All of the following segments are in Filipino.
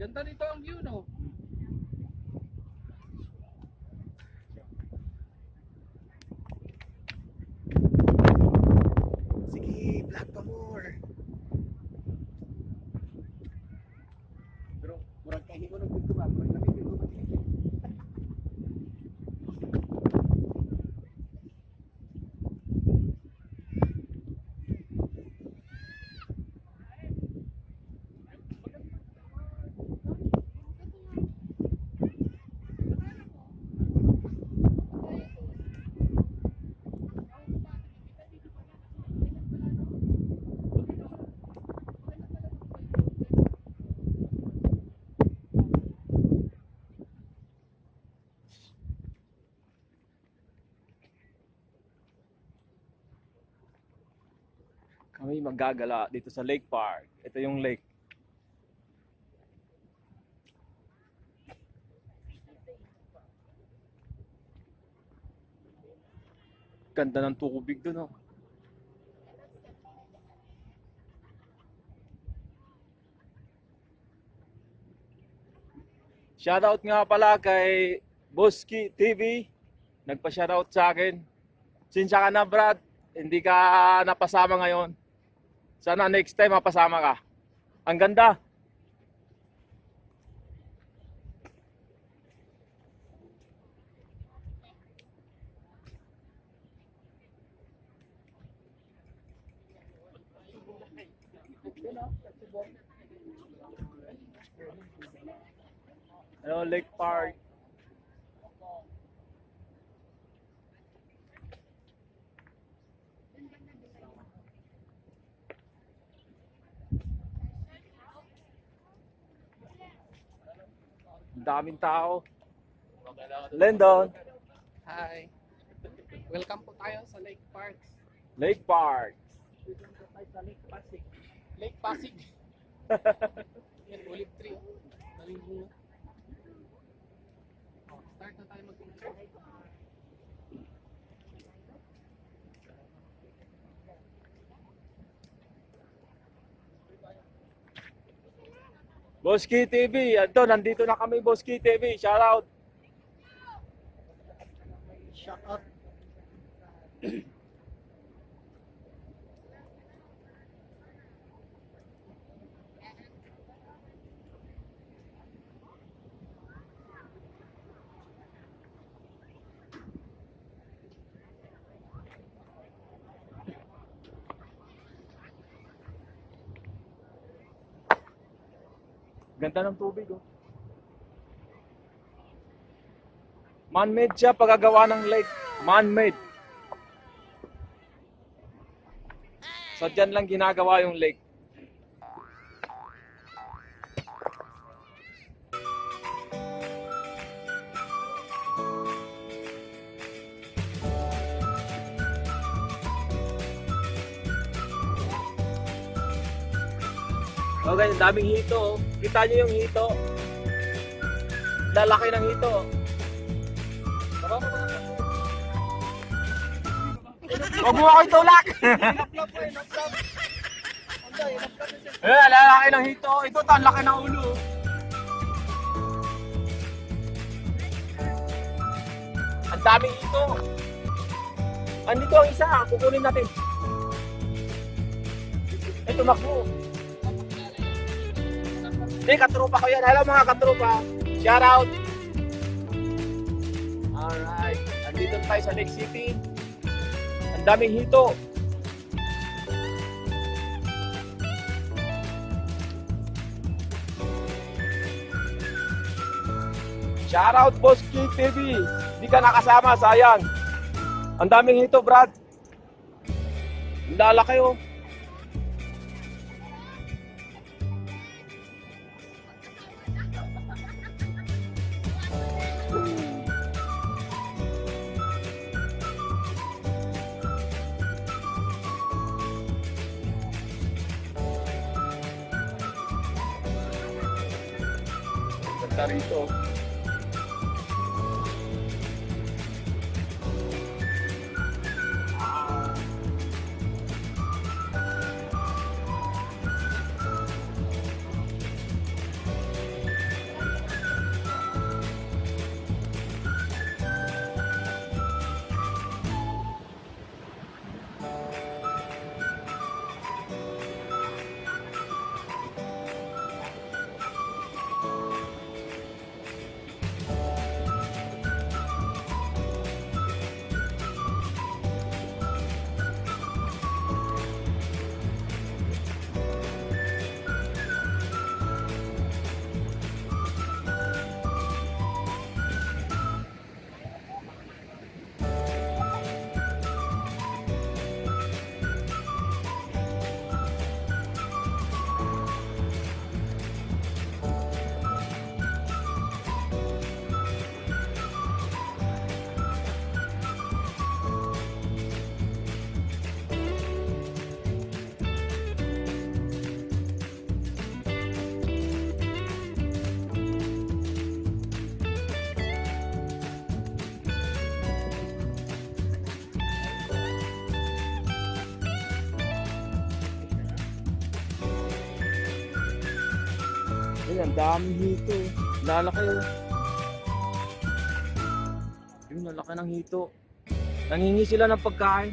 Ganda nito ang view, no? Sige, vlog pa more. Pero, murag kahimo nung dito ba? Murag nakikita ko ba? Kami maggagala dito sa Lake Park. Ito yung lake. Ganda ng tubig doon, oh. Shoutout nga pala kay Boski TV. Nagpa-shoutout sa akin. Sinsya ka na, Brad. Hindi ka napasama ngayon. Sana next time mapasama ka. Ang ganda. Hello, Lake Park. Ang daming tao. Lendon, Hi. Welcome po tayo sa Lake Park. Lake Park. Dito po tayo sa Lake Pasig. Lake Pasig. Yan, olive tree. Daming bunga. Oh, start na tayo mag-picture. Boski TV. Ito, nandito na kami, Boski TV. Shoutout. Shout out. Ganda ng tubig, oh. Man-made siya pagkagawa ng lake. Man-made. So dyan lang ginagawa yung lake. Okay, ang daming hito, oh. Kita niyo yung hito. Lalaki ng hito. Huwag mo ako itulak! Eh, lalaki ng hito. Ito, ang laki ng ulo. Ang daming hito. Andito ang isa, kukunin natin. Eh, tumakbo. Hindi, katropa ko yan. Hello mga katropa. Shout out. Alright. Andito tayo sa Lake City. Ang daming hito. Shout out Boss King TV. Hindi ka nakasama, sayang. Ang daming hito, Brad. Ang lalaki, oh. Ganda rito. Ayun, ang daming hito. Lalaki oh. Ayun, lalaki ng hito. Nangingi sila ng pagkain.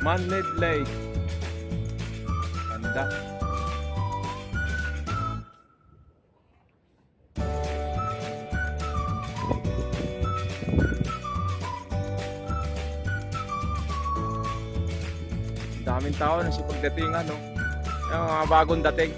Man-made lake. Ganda. Daming tao na si pagdatingan, no? Yung mga bagong dating.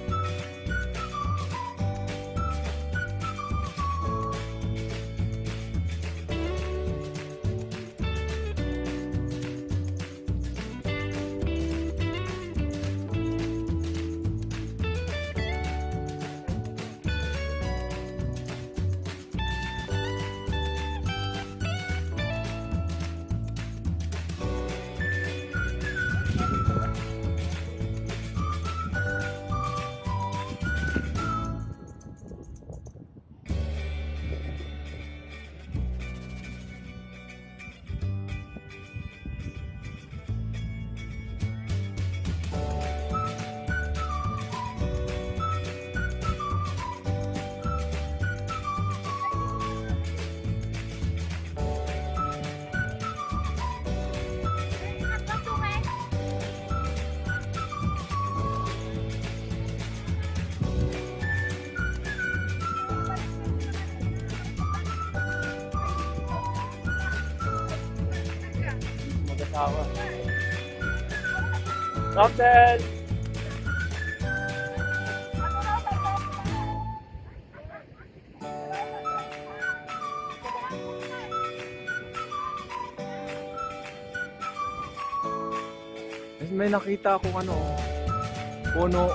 Mag-asawa. Captain! May nakita akong ano, puno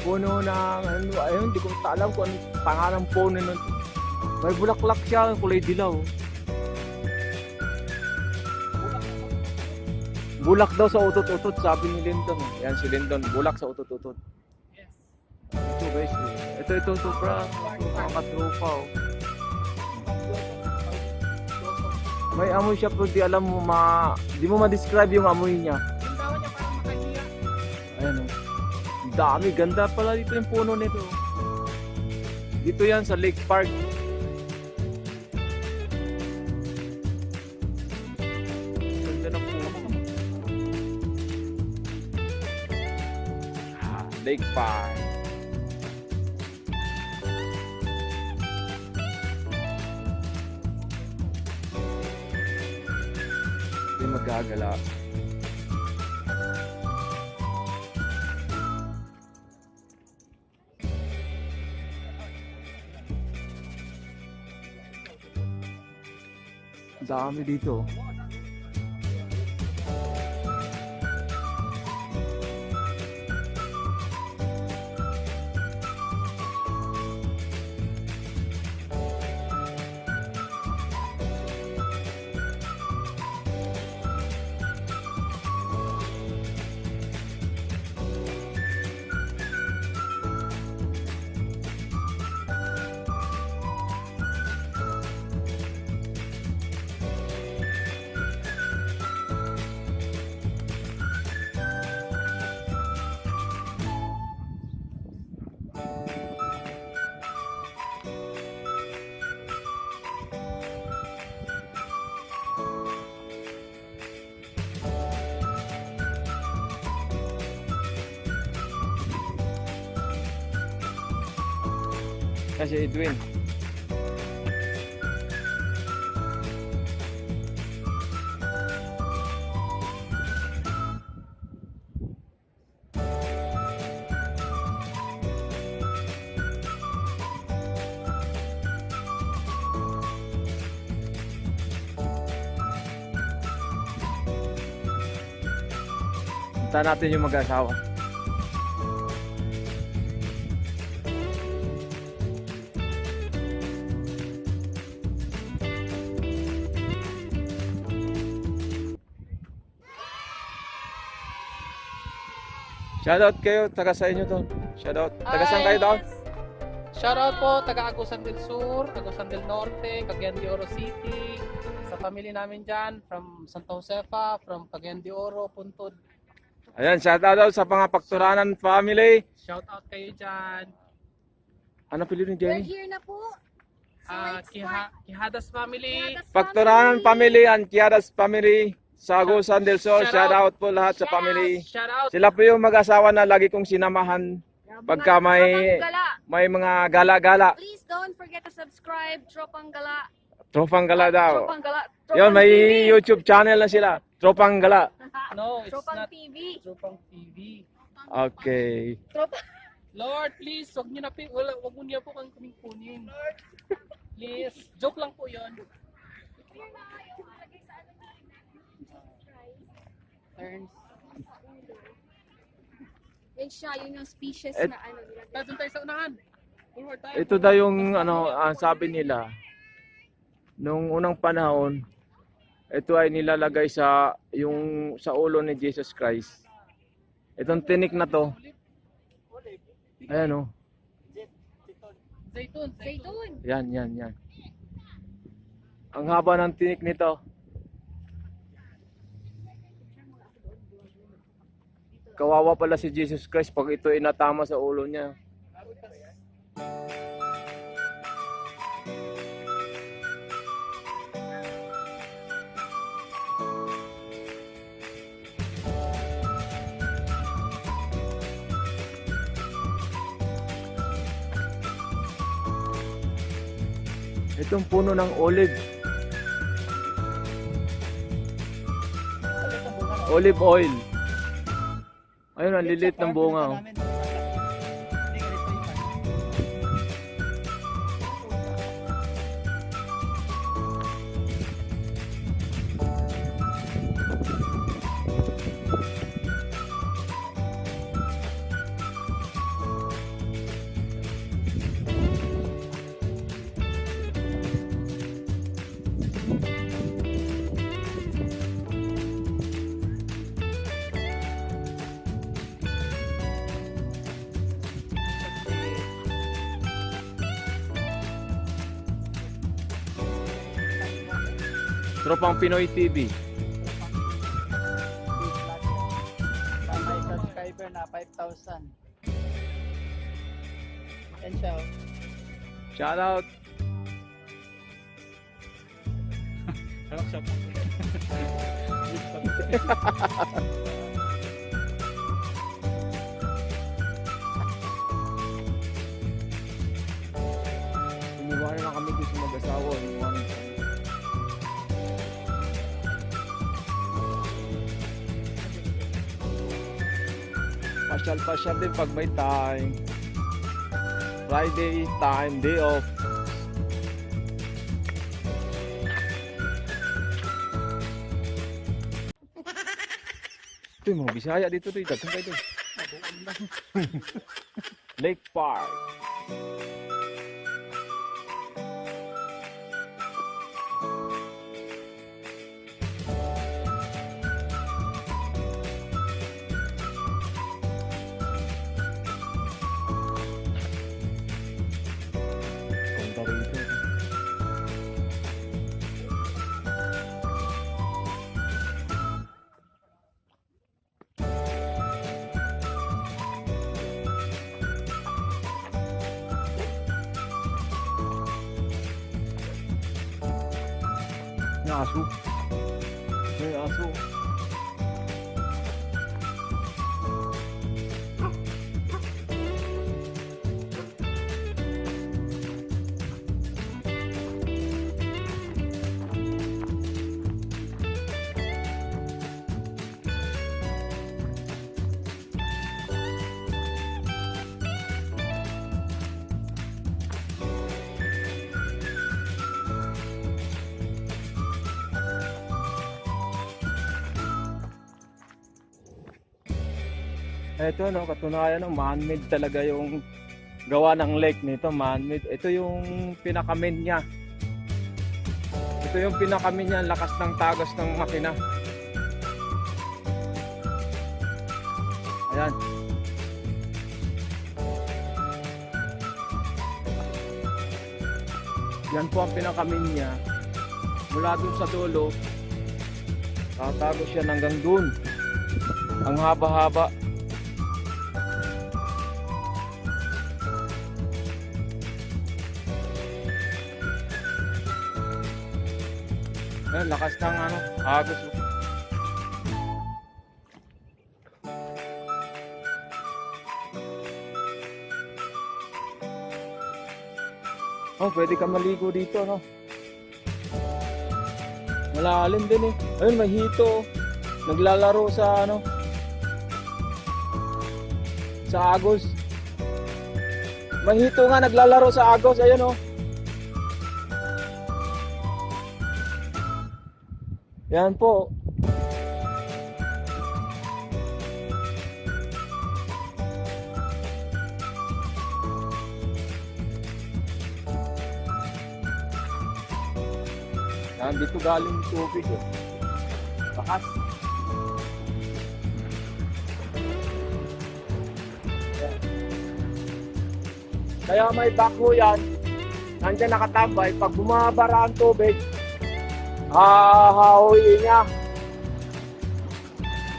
ng ano, ayun, hindi ko alam kung ano pangalan ng puno nun. May bulaklak siya, kulay dilaw. Bulak daw sa utot-utot, sabi ni Lindon. Yan si Lindon, bulak sa utot-utot. Yes. Ito guys, ito sobra, nakakatrupa oh. May amoy siya pero di alam mo di mo ma-describe yung amoy niya. Yung dawa niya parang makahiya. Ayan oh. Dami, ganda pala dito yung puno nito. Dito yan sa Lake Park. Ganda ng puno. Lake Park. Hindi magagala. Dami dito. Kasi Edwin. Punta natin yung mag-asawa. Shoutout kayo, taga sa inyo doon. Shoutout. Taga saan kayo doon? Shoutout po, taga Agusan del Sur, Agusan del Norte, Cagayan de Oro City, sa family namin dyan, from Santa Josefa, from Cagayan de Oro, Puntod. Ayan, shoutout daw sa mga Pagturanan family. Shoutout kayo dyan. Ano pili ni We're Jenny? here na po. Sa Lake Spark. Kihadas family. Kihadas Pagturanan family and Kiadas family sa Agusan del Sur. Shoutout. Shoutout po lahat sa Shoutout. family. Shoutout. Sila po yung mag-asawa na lagi kong sinamahan pagka may mga gala-gala. Please don't forget to subscribe. Tropang Gala. Tropang gala daw. Tropang Gala. Yun, may TV. YouTube channel na sila. Tropang gala. No, it's Tropang not TV. Tropang TV. Okay. Lord, please, wag niyo na wag mo niyo po kang kunin. Please, joke lang po 'yon. Turns. Yun siya, yun yung species Et- na ano. nilagay. Doon tayo sa unahan. Forward tayo. Ito daw yung ang sabi nila nung unang panahon, ito ay nilalagay sa ulo ni Jesus Christ. Itong tinik na to, ayan o, Zaytun. Zaytun. yan. Ang haba ng tinik nito. Kawawa pala si Jesus Christ pag ito inatama sa ulo niya. Itong puno ng olive. Olive oil. Ayun, ang lilit ng bunga. Oh. Tropang Pinoy TV. May subscriber na 5,000. And siya. Shout out. Iniwanan na kami dito mag-asawa. Iniwanan kami. Pasyal-pasyal din pag may time. Friday time, day off. Ito yung mga Bisaya dito. Dagang kayo doon. Lake Park. Ganda rito. May aso. May aso. Ito no, katunayan no, man-made talaga yung gawa ng lake nito, man-made. Ito yung pinaka-main niya. Ito yung pinaka-main niya, lakas ng tagas ng makina. Ayan. Yan po ang pinaka-main niya. Mula dun sa dulo, tatago siya hanggang dun. Ang haba-haba. Ayan, lakas ng ano, agos. Oh, pwede ka maligo dito, no? Malalim din eh. Ayun, may hito. Naglalaro sa ano? Sa agos. May hito nga naglalaro sa agos. Ayun, oh. Yan po. Yan, dito galing yung tubig. Eh. Bakas. Yan. Kaya may bako yan. Nandiyan nakatambay. Pag bumabara ang tubig, hahawi niya.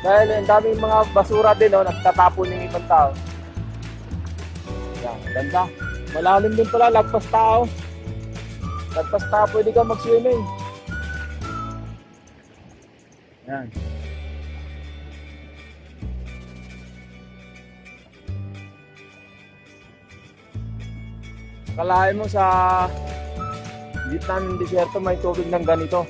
Dahil ang daming mga basura din, oh, nagtatapon ng ibang tao. Yan, ganda. Malalim din pala, lagpas tao. Lagpas tao, pwede ka mag-swimming. Yan. Kalahin mo sa gitna ng disyerto may tubig ng ganito.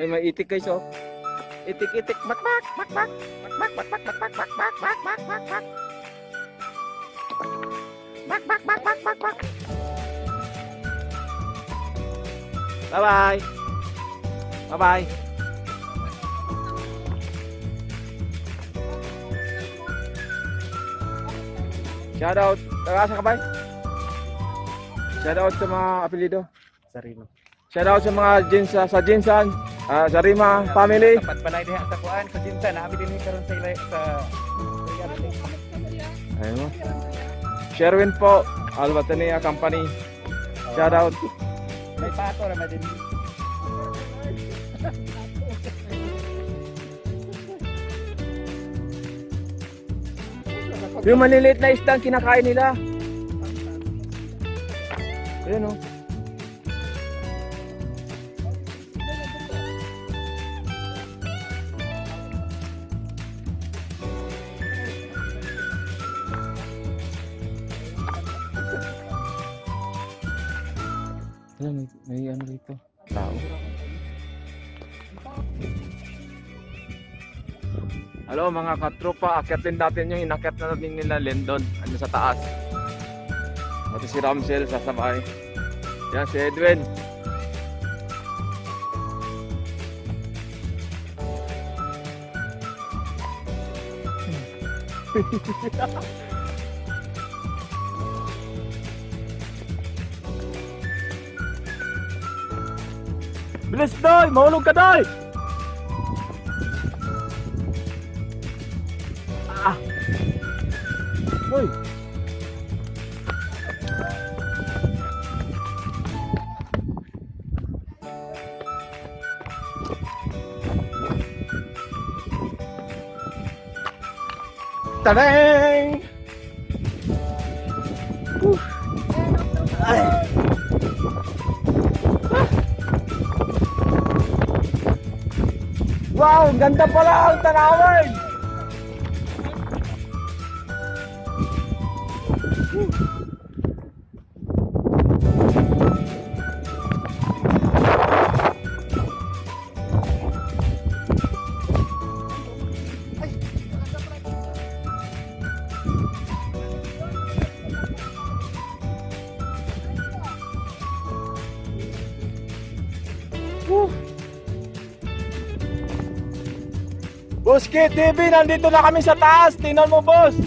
May itik guys, oh. Itik-itik, makmak, makmak, makmak, makmak, makmak, makmak, makmak, makmak. Makmak, makmak, makmak. Bye-bye. Bye-bye. Shoutout. Tagasa ka ba? Shoutout sa mga apelido. Sarino. Shoutout sa mga sa Jinsan, sa Rima family. Tapat palay diha sa kuan sa Jinsan, abi din karon sa ilay sa Ayun mo. Sherwin po, Albatania Company. Shoutout. may pato ra din. Yung maliliit na isda ang kinakain nila. Ayun, oh. Ayan, may ano dito. Tao. Hello mga katropa, akyatin natin yung inakyat na natin nila Lendon. Ano sa taas. Pati si Ramsel sasabay. Yan si Edwin. Bilis doy! Mahulog ka doy! Ah! Doy! Tadang! Ay! Wow, ganda pala ang tanawin. Boski TV, nandito na kami sa taas. Tingnan mo, boss.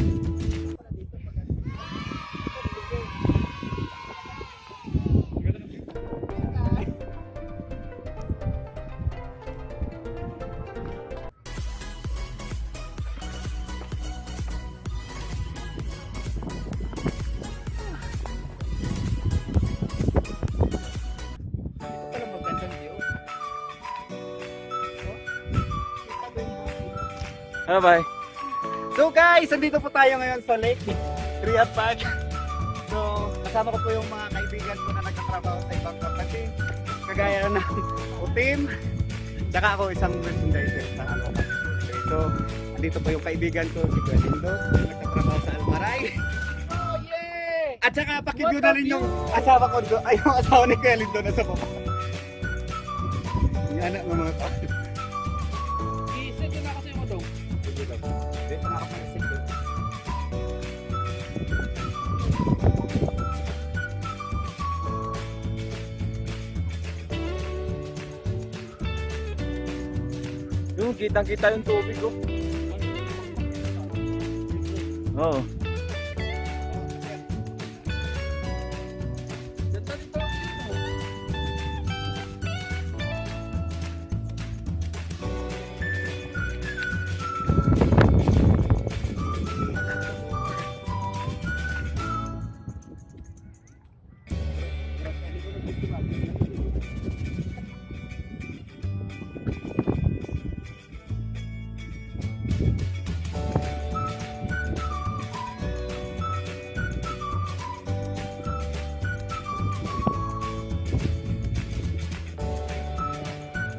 Ito pala magandang view. Bye-bye. So guys, nandito po tayo ngayon sa Lake Triapag. So, kasama ko po yung mga kaibigan ko na nagtatrabaho sa ibang company. Kagaya ng Utim. Tsaka ako isang merchandiser sa Aloha. Okay, so, nandito po yung kaibigan ko, si Galindo, na nagtatrabaho sa Almaray. Oh, yeah! At saka pakibyo na rin yung asawa ko doon, ay yung asawa ni Galindo na sa baba. Yung anak ng mga tao. I-set yun ako sa iyo mo daw. Hindi pa nakapag-isip ko. Yung kitang-kita yung tubig ko. Oo. Ganda dito.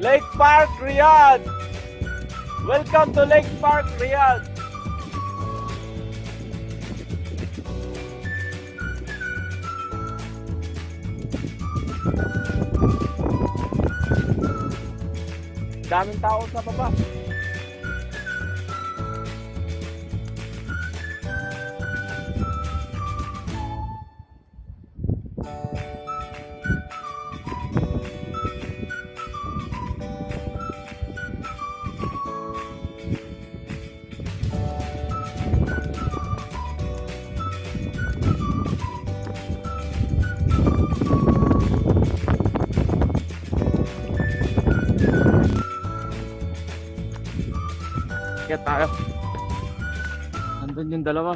Lake Park, Riyadh. Welcome to Lake Park, Riyadh. Daming tao sa baba. Kaya tayo. Nandun yung dalawa.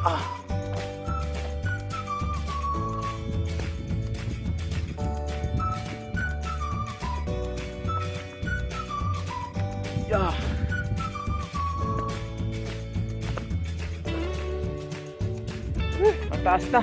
Ah. Yeah. Ang taas na.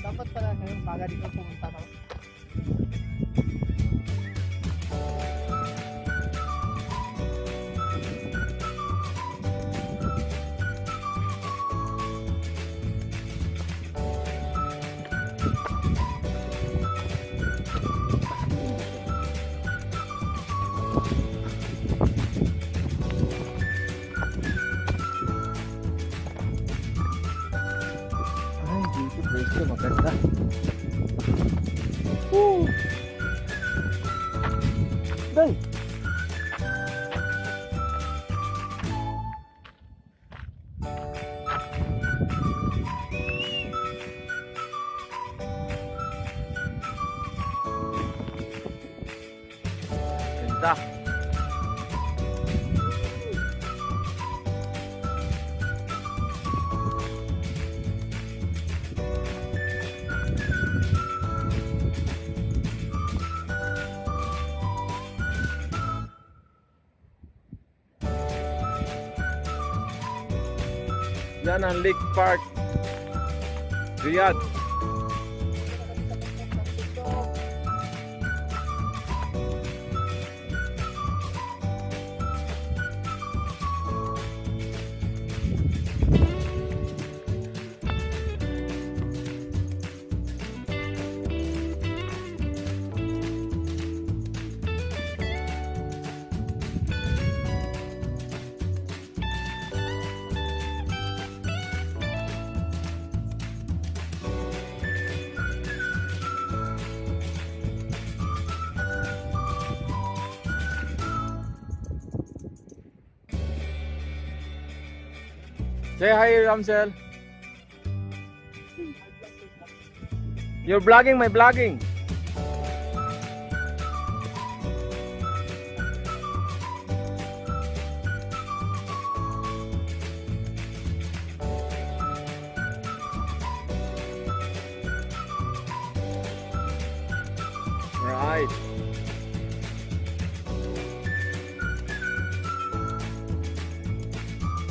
Dapat pala ngayong baga dito pumunta ka. Ay, dito place maganda. Woo! Day! Ganda. Yan ang Lake Park, Riyadh. Say hi, Ramsel. You're vlogging my vlogging. Right.